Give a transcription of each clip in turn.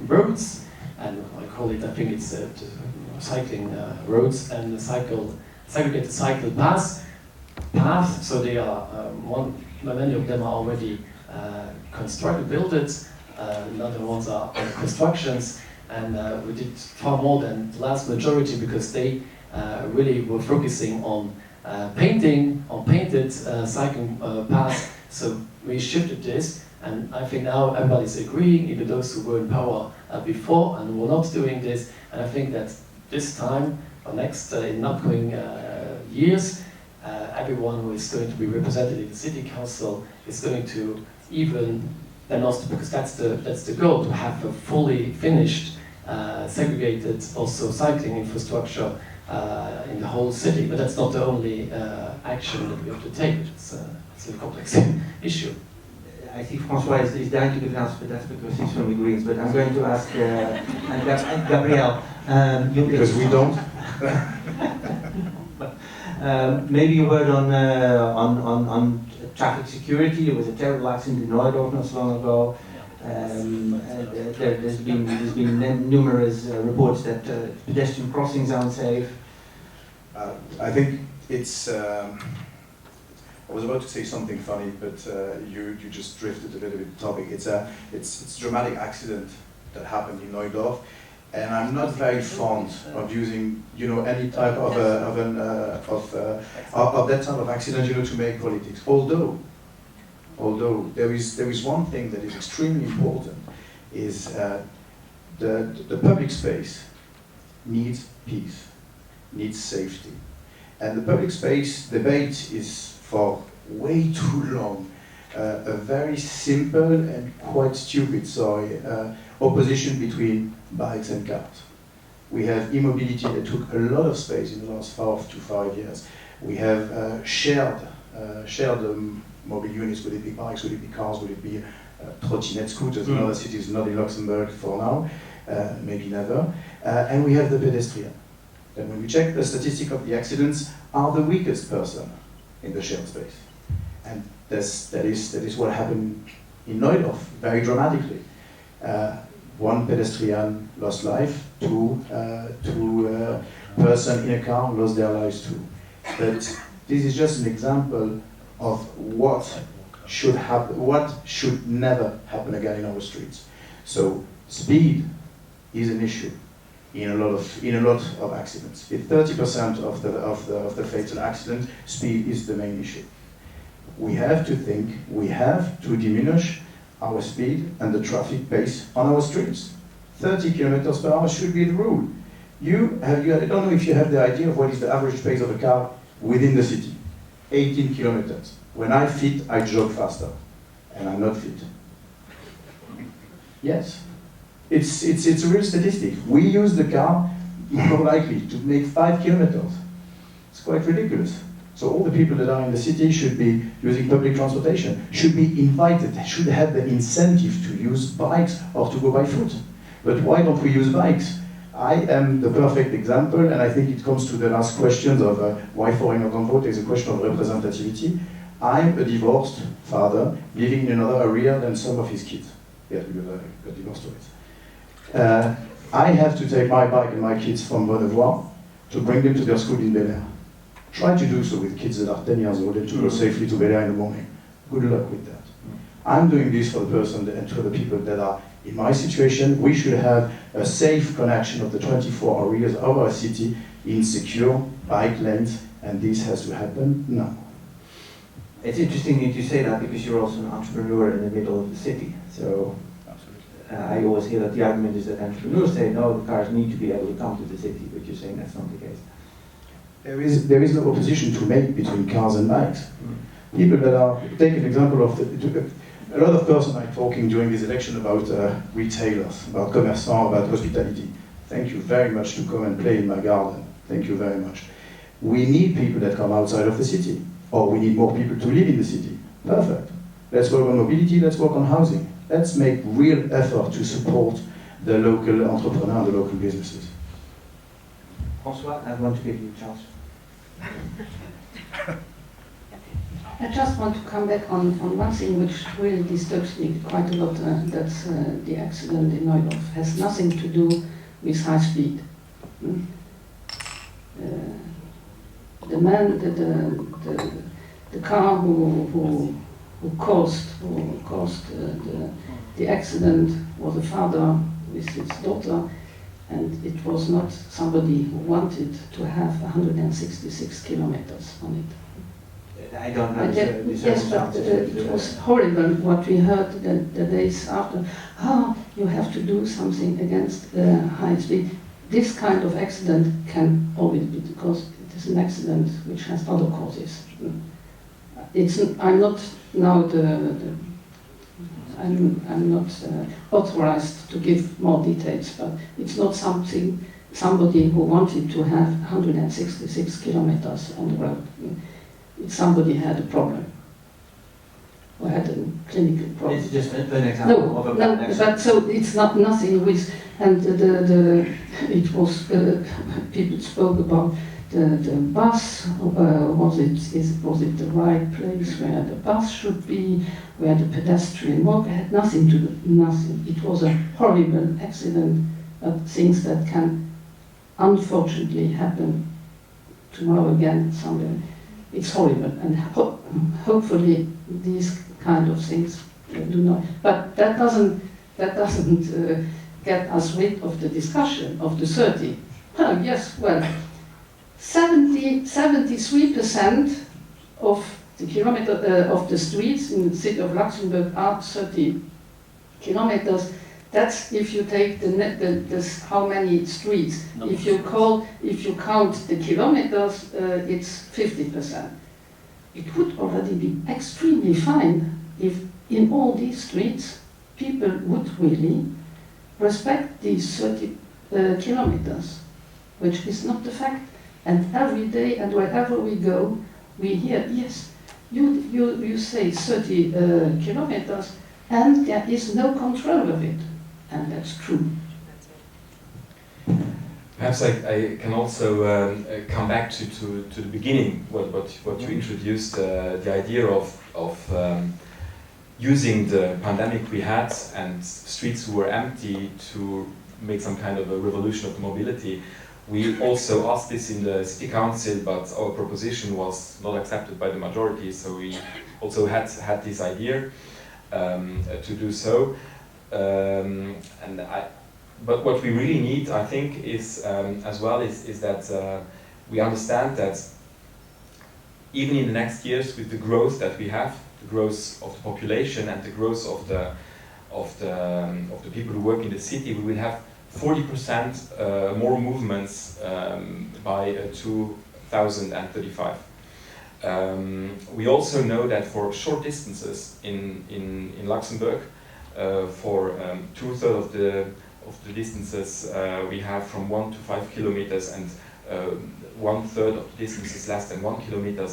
roads, and I call it, I think it's cycling roads and segregated cycle paths. So they are many of them are already constructed, built it. Other ones are constructions, and we did far more than the last majority because they really were focusing on painted cycling paths. So we shifted this, and I think now everybody's agreeing, even those who were in power before and were not doing this. And I think that this time, or next, in upcoming years, everyone who is going to be represented in the city council is going to then also, because that's the goal, to have a fully finished, segregated also cycling infrastructure in the whole city. But that's not the only action that we have to take. It's a complex issue. I see Francois is dying to give an answer, but that's because he's from the Greens. But I'm going to ask and Gabrielle. Because we don't. Maybe a word on traffic security. There was a terrible accident in Noordorf not so long ago. There's been numerous reports that pedestrian crossings are unsafe. I think it's. I was about to say something funny, but you just drifted a little bit the topic. It's a dramatic accident that happened in Noordorf, and I'm not very fond of using any type of that type of accident to make politics. Although there is one thing that is extremely important, is the public space needs peace, needs safety, and the public space debate is for way too long a very simple and quite stupid opposition between bikes and cars. We have e-mobility that took a lot of space in the last 4 to 5 years. We have shared mobile units. Would it be bikes? Would it be cars? Would it be trottinette scooters? In other cities, not in Luxembourg for now, maybe never. And we have the pedestrian. And when we check the statistic of the accidents, are the weakest person in the shared space. And that is what happened in Noordorf, very dramatically. One pedestrian lost life, two person in a car lost their lives too. But this is just an example of what should happen, what should never happen again in our streets. So speed is an issue in a lot of accidents. In 30% of the fatal accidents, speed is the main issue. We have to diminish our speed and the traffic pace on our streets. 30 kilometers per hour should be the rule. I don't know if you have the idea of what is the average pace of a car within the city. 18 kilometers. When I'm fit, I jog faster, and I'm not fit. Yes, it's a real statistic. We use the car more likely to make 5 kilometers. It's quite ridiculous. So all the people that are in the city should be using public transportation, should be invited, should have the incentive to use bikes or to go by foot. But why don't we use bikes? I am the perfect example, and I think it comes to the last question of why foreigners don't vote. Is a question of representativity. I'm a divorced father living in another area than some of his kids. Yes, because I got divorced always. I have to take my bike and my kids from Bonnevoie to bring them to their school in Bel Air. Try to do so with kids that are 10 years old and to go safely to Bel Air in the morning. Good luck with that. I'm doing this for the person and to the people that are in my situation. We should have a safe connection of the 24 areas of our city in secure bike lanes, and this has to happen now. It's interesting that you say that because you're also an entrepreneur in the middle of the city. So I always hear that the argument is that entrepreneurs say, no, the cars need to be able to come to the city, but you're saying that's not the case. There is no opposition to make between cars and bikes. People that are, take an example of a lot of persons are talking during this election about retailers, about commerçants, about hospitality. Thank you very much to come and play in my garden. Thank you very much. We need people that come outside of the city, or we need more people to live in the city. Perfect. Let's work on mobility, let's work on housing. Let's make real effort to support the local entrepreneurs, the local businesses. François, I want to give you a chance. I just want to come back on one thing which really disturbs me quite a lot. That's the accident in Neudorf has nothing to do with high speed. Mm. The man, the car who caused the accident was a father with his daughter, and it was not somebody who wanted to have 166 kilometers on it. I don't know the Yes, but it was horrible what we heard the days after. You have to do something against high speed. This kind of accident can always be because it is an accident which has other causes. I'm not now I'm not authorized to give more details, but it's not somebody who wanted to have 166 kilometers on the road. Somebody had a problem, or had a clinical problem. It's just an example of a bad accident. But so it's not nothing with, and it was people spoke about the bus. Was it the right place where the bus should be, where the pedestrian walk? It had nothing to do, nothing. It was a horrible accident, things that can unfortunately happen tomorrow again somewhere. It's horrible, and hopefully these kind of things do not. But that doesn't get us rid of the discussion of the 30. Oh, yes, well, 73% of the kilometer of the streets in the city of Luxembourg are 30 kilometers. That's if you take how many streets. No. If you count the kilometers, it's 50%. It would already be extremely fine if in all these streets people would really respect these 30 kilometers, which is not the fact. And every day and wherever we go, we hear, yes, you say 30 kilometers, and there is no control of it. And that's true. Perhaps I can also come back to the beginning, what you introduced, the idea of using the pandemic we had and streets who were empty to make some kind of a revolution of mobility. We also asked this in the city council, but our proposition was not accepted by the majority, so we also had this idea to do so. But what we really need, I think, is as well is that we understand that even in the next years, with the growth that we have, the growth of the population and the growth of the people who work in the city, we will have 40% more movements by 2035. We also know that for short distances in Luxembourg, for 2/3 of the distances we have from 1 to 5 kilometers, and 1/3 of the distances less than 1 kilometer,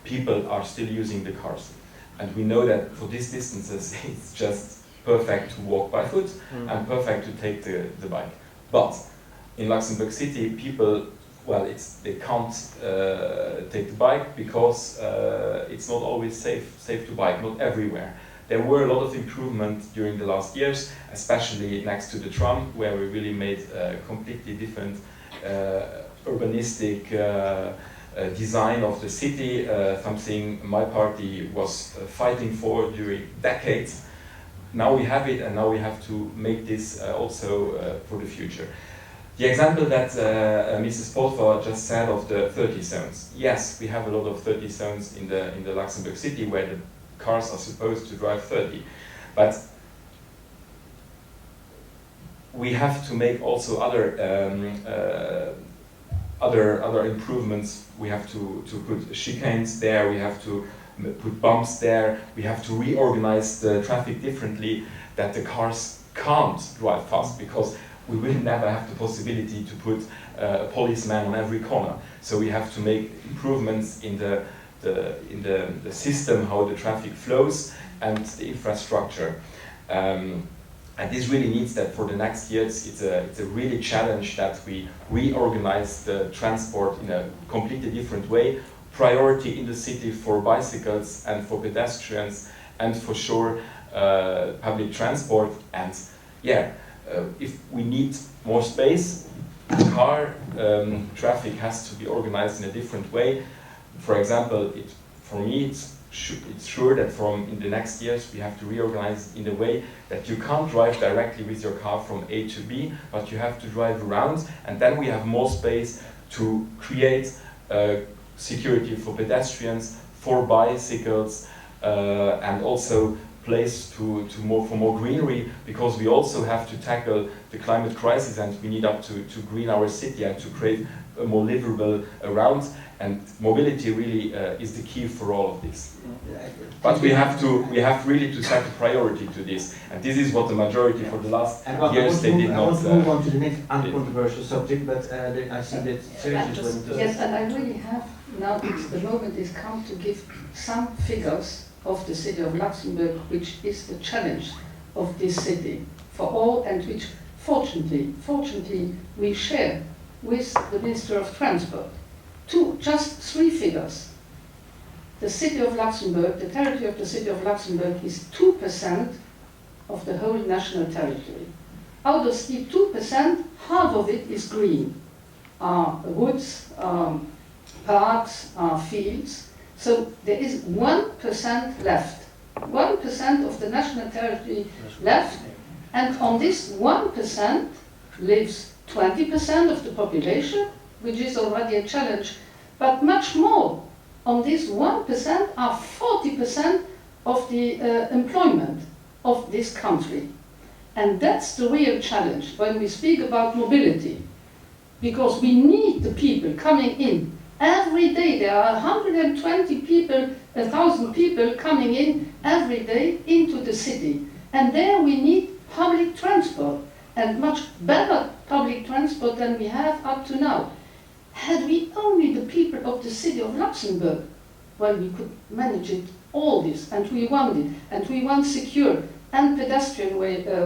people are still using the cars. And we know that for these distances it's just perfect to walk by foot and perfect to take the bike. But in Luxembourg City, people, well, they can't take the bike because it's not always safe to bike, not everywhere. There were a lot of improvement during the last years, especially next to the tram, where we really made a completely different urbanistic design of the city, something my party was fighting for during decades. Now we have it, and now we have to make this also for the future. The example that Mrs. Polfer just said of the 30 zones. Yes, we have a lot of 30 zones in the Luxembourg city where the cars are supposed to drive 30, but we have to make also other improvements. We have to put chicanes there, we have to put bumps there, we have to reorganize the traffic differently, that the cars can't drive fast, because we will never have the possibility to put a policeman on every corner. So we have to make improvements in the system, how the traffic flows, and the infrastructure. And this really needs that for the next years. It's a really challenge that we reorganize the transport in a completely different way, priority in the city for bicycles and for pedestrians and for sure public transport. And yeah, if we need more space, car traffic has to be organized in a different way. For example, for me, it's sure that in the next years we have to reorganize in a way that you can't drive directly with your car from A to B, but you have to drive around, and then we have more space to create security for pedestrians, for bicycles, and also place for more greenery, because we also have to tackle the climate crisis and we need to green our city and to create a more livable around, and mobility really is the key for all of this. But we have really to set a priority to this, and this is what the majority for the last years they did I not. want to move on to the next uncontroversial subject, but I see that Serge is willing to. Yes, and I really have now, the moment is come to give some figures of the city of Luxembourg, which is the challenge of this city for all, and which fortunately we share with the Minister of Transport. Just three figures. The city of Luxembourg, the territory of the city of Luxembourg is 2% of the whole national territory. Out of the 2%, half of it is green. Woods, parks, fields. So there is 1% left. 1% of the national territory left, and on this 1% lives 20% of the population, which is already a challenge, but much more. On this 1% are 40% of the employment of this country. And that's the real challenge when we speak about mobility, because we need the people coming in. Every day there are 120 people, 1,000 people coming in every day into the city. And there we need public transport, and much better public transport than we have up to now. Had we only the people of the city of Luxembourg, well, we could manage it, all this, and we want it, and we want secure and pedestrian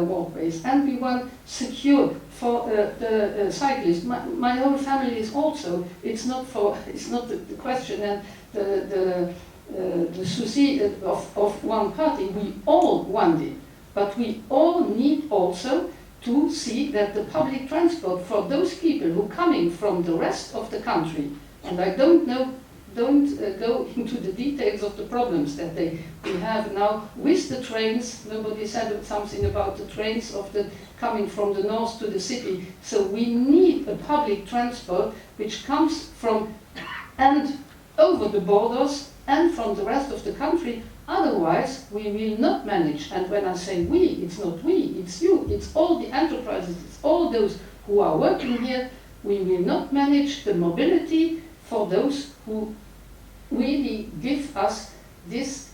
walkways, and we want secure for the cyclists. My whole family is also, it's not the question and the souci of one party. We all want it, but we all need also to see that the public transport for those people who are coming from the rest of the country, and I don't go into the details of the problems that we have now with the trains. Nobody said something about the trains coming from the north to the city. So we need a public transport which comes from and over the borders and from the rest of the country. Otherwise, we will not manage. And when I say we, it's not we, it's you, it's all the enterprises, it's all those who are working here. We will not manage the mobility for those who really give us this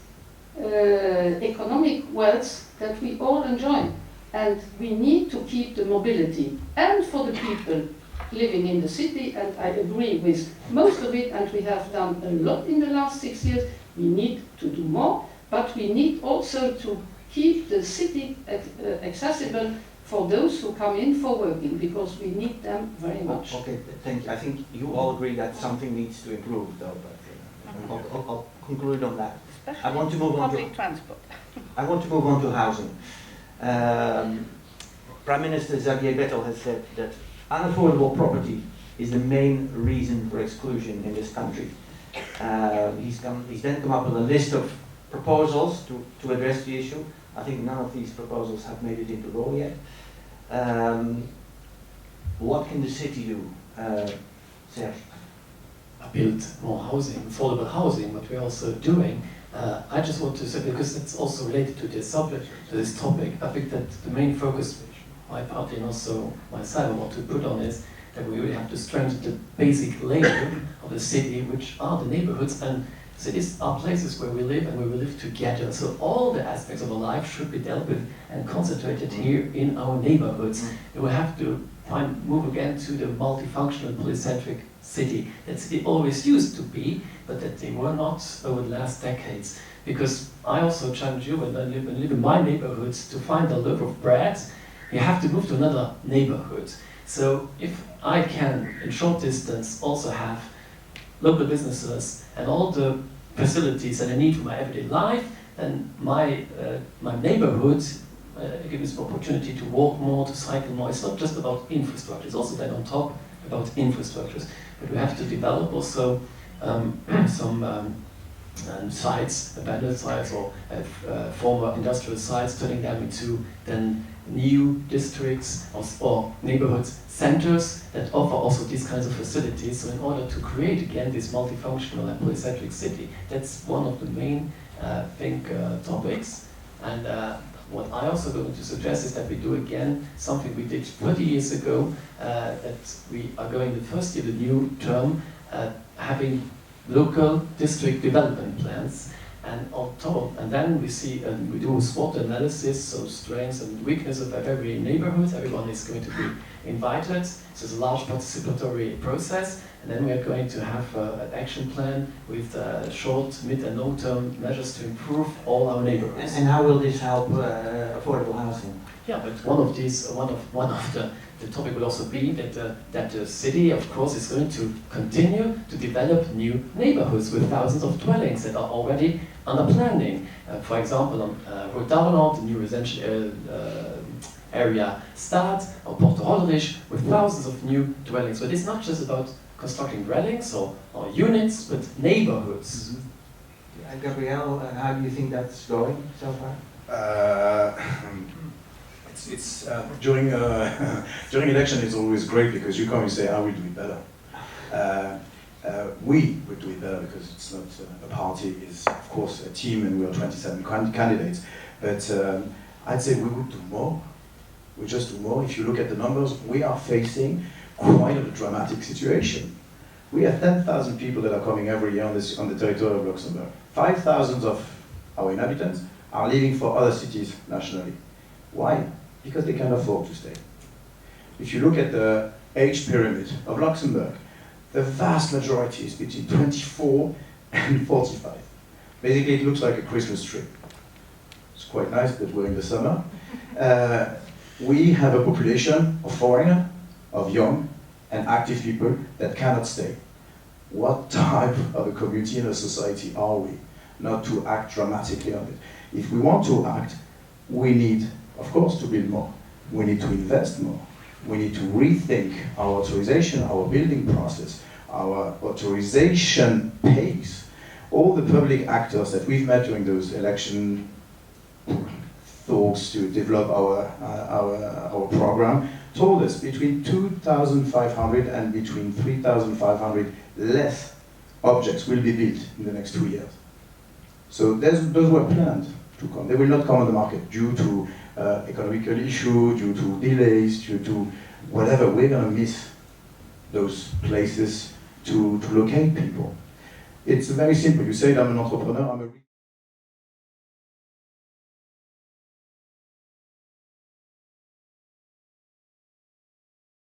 economic wealth that we all enjoy. And we need to keep the mobility. And for the people living in the city, and I agree with most of it, and we have done a lot in the last 6 years, we need to do more, but we need also to keep the city accessible for those who come in for working, because we need them very much. Okay, thank you. I think you all agree that something needs to improve, though. But I'll conclude on that. Especially I want to move on public transport. I want to move on to housing. Prime Minister Xavier Bettel has said that unaffordable property is the main reason for exclusion in this country. He's then come up with a list of proposals to address the issue. I think none of these proposals have made it into law yet. What can the city do, Serge? Build more housing, affordable housing, what we're also doing. I just want to say, because it's also related to this subject, to this topic, I think that the main focus which my party and also myself want to put on is that we really have to strengthen the basic layer of the city, which are the neighborhoods, and cities are places where we live and where we live together. So all the aspects of our life should be dealt with and concentrated here in our neighborhoods. And we have to move again to the multifunctional, polycentric city that city always used to be, but that they were not over the last decades. Because I also challenge you, when I live in my neighborhoods, to find a loaf of bread, you have to move to another neighborhood. So if I can, in short distance, also have local businesses and all the facilities that I need for my everyday life, then my neighborhood gives me opportunity to walk more, to cycle more. It's not just about infrastructure, it's also then on top about infrastructures. But we have to develop also some sites, abandoned sites or former industrial sites, turning them into then new districts or neighborhood centers that offer also these kinds of facilities. So in order to create again this multifunctional and polycentric city, that's one of the main topics. And what I also going to suggest is that we do again something we did 30 years ago, that we are going the first year, the new term, having local district development plans, and on top, and then we see we do a SWOT analysis, so strengths and weaknesses of every neighborhood. Everyone is going to be invited. So it's a large participatory process, and then we are going to have an action plan with short, mid, and long-term measures to improve all our neighborhoods. And how will this help affordable housing? Yeah, but one of the topic will also be that the city, of course, is going to continue to develop new neighborhoods with thousands of dwellings that are already under planning. For example, on Rue d'Arlon, the new residential area Stad, or Porto Hollerich, with thousands of new dwellings. But it's not just about constructing dwellings or units, but neighborhoods. Gabriel, how do you think that's going so far? It's during during election it's always great because you come and say I will do it better. We would do it better because it's not a party, it's of course a team and we are 27 candidates. But I'd say we would do more. We just do more. If you look at the numbers, we are facing quite a dramatic situation. We have 10,000 people that are coming every year on the territory of Luxembourg. 5,000 of our inhabitants are leaving for other cities nationally. Why? Because they can afford to stay. If you look at the age pyramid of Luxembourg, the vast majority is between 24 and 45. Basically, it looks like a Christmas tree. It's quite nice, but we're in the summer. We have a population of foreigners, of young and active people that cannot stay. What type of a community and a society are we not to act dramatically on it? If we want to act, we need, of course, to build more. We need to invest more. We need to rethink our authorization, our building process, our authorization pace. All the public actors that we've met during those election talks to develop our program told us between 2,500 and between 3,500 less objects will be built in the next 2 years. So those were planned to come. They will not come on the market due to economical issue, due to delays, due to whatever. We're going to miss those places to locate people. It's very simple. You say I'm an entrepreneur, I'm a